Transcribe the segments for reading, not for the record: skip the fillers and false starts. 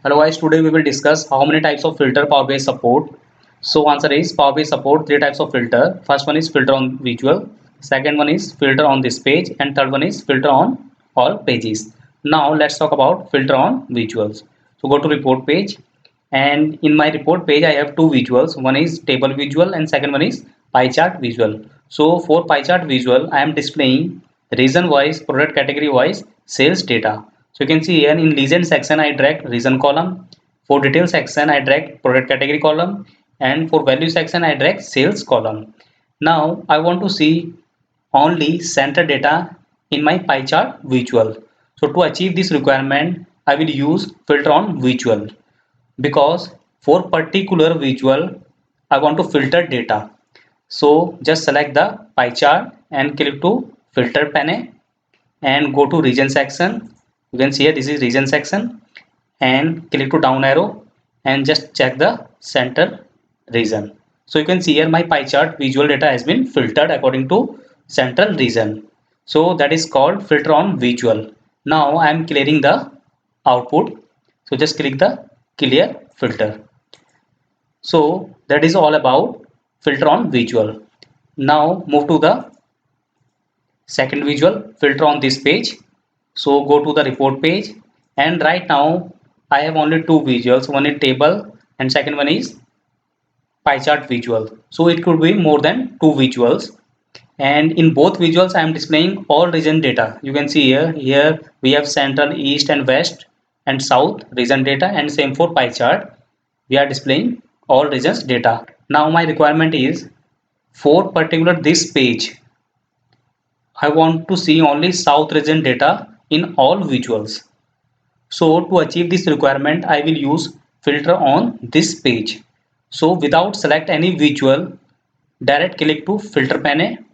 Hello guys, today we will discuss how many types of filter Power BI support. So answer is Power BI support three types of filter. First one is filter on visual, second one is filter on this page, and third one is filter on all pages. Now let's talk about filter on visuals. So go to report page, and in my report page I have two visuals. One is table visual and second one is pie chart visual. So for pie chart visual I am displaying region wise, product category wise sales data. So you can see here in legend section I drag region column, for detail section I drag product category column, and for value section I drag sales column. Now I want to see only center data in my pie chart visual. So to achieve this requirement I will use filter on visual, because for particular visual I want to filter data. So just select the pie chart and click to filter pane and go to region section. You can see here this is region section, and click to down arrow and just check the center region. So you can see here my pie chart visual data has been filtered according to central region. So that is called filter on visual. Now I am clearing the output. So just click the clear filter. So that is all about filter on visual. Now move to the second visual, filter on this page. So go to the report page, and right now I have only two visuals. One is table and second one is pie chart visual. So it could be more than two visuals, and in both visuals I am displaying all region data. You can see here we have central, east and west and south region data, and same for pie chart we are displaying all regions data. Now my requirement is for particular this page I want to see only south region data in all visuals. So to achieve this requirement I will use filter on this page. So without select any visual, direct click to filter pane,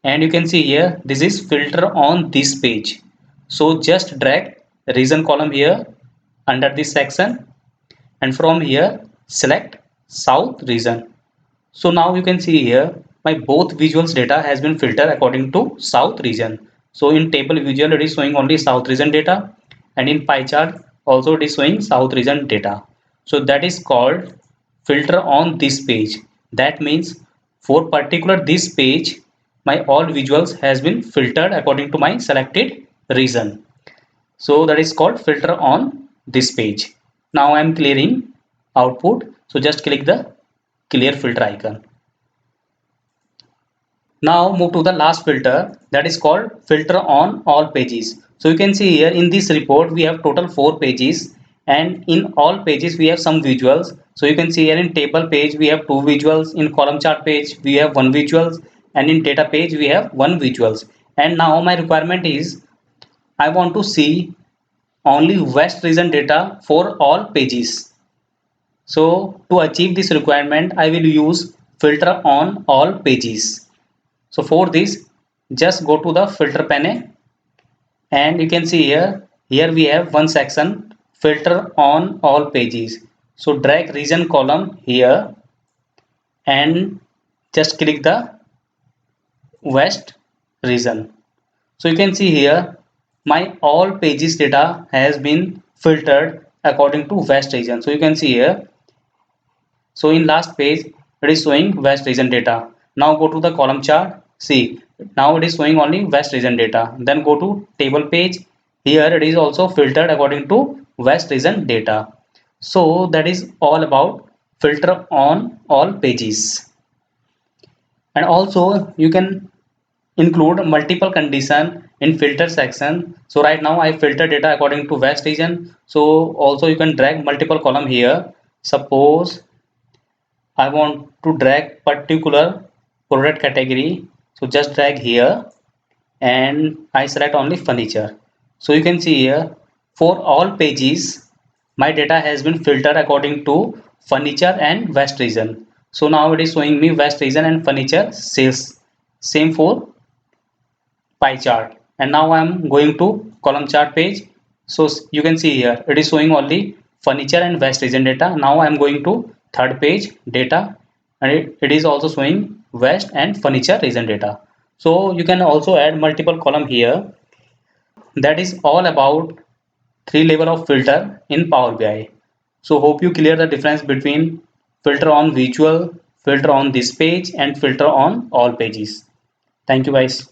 and you can see here this is filter on this page. So just drag region column here under this section, and from here select south region. So now you can see here my both visuals data has been filtered according to south region. So in table visual it is showing only south region data, and in pie chart also it is showing south region data. So that is called filter on this page. That means for particular this page my all visuals has been filtered according to my selected region. So that is called filter on this page. Now I am clearing output. So just click the clear filter icon. Now move to the last filter, that is called filter on all pages. So you can see here in this report we have total 4 pages, and in all pages we have some visuals. So you can see here in table page we have 2 visuals, in column chart page we have 1 visuals, and in data page we have 1 visuals. And now my requirement is I want to see only west region data for all pages. So to achieve this requirement I will use filter on all pages. So for this just go to the filter pane, and you can see here we have one section filter on all pages. So drag region column here and just click the west region. So you can see here my all pages data has been filtered according to west region. So you can see here, so in last page it is showing west region data. Now go to the column chart. See, now it is showing only west region data. Then go to table page. Here it is also filtered according to west region data. So that is all about filter on all pages. And also you can include multiple condition in filter section. So right now I filter data according to west region. So also you can drag multiple column here. Suppose I want to drag particular product category. So just drag here and I select only furniture. So you can see here for all pages my data has been filtered according to furniture and west region. So now it is showing me west region and furniture sales. Same for pie chart. And now I am going to column chart page. So you can see here it is showing only furniture and west region data. Now I am going to third page data, and it is also showing west and furniture region data. So you can also add multiple column here. That is all about three level of filter in Power BI. So hope you clear the difference between filter on visual, filter on this page and filter on all pages. Thank you guys.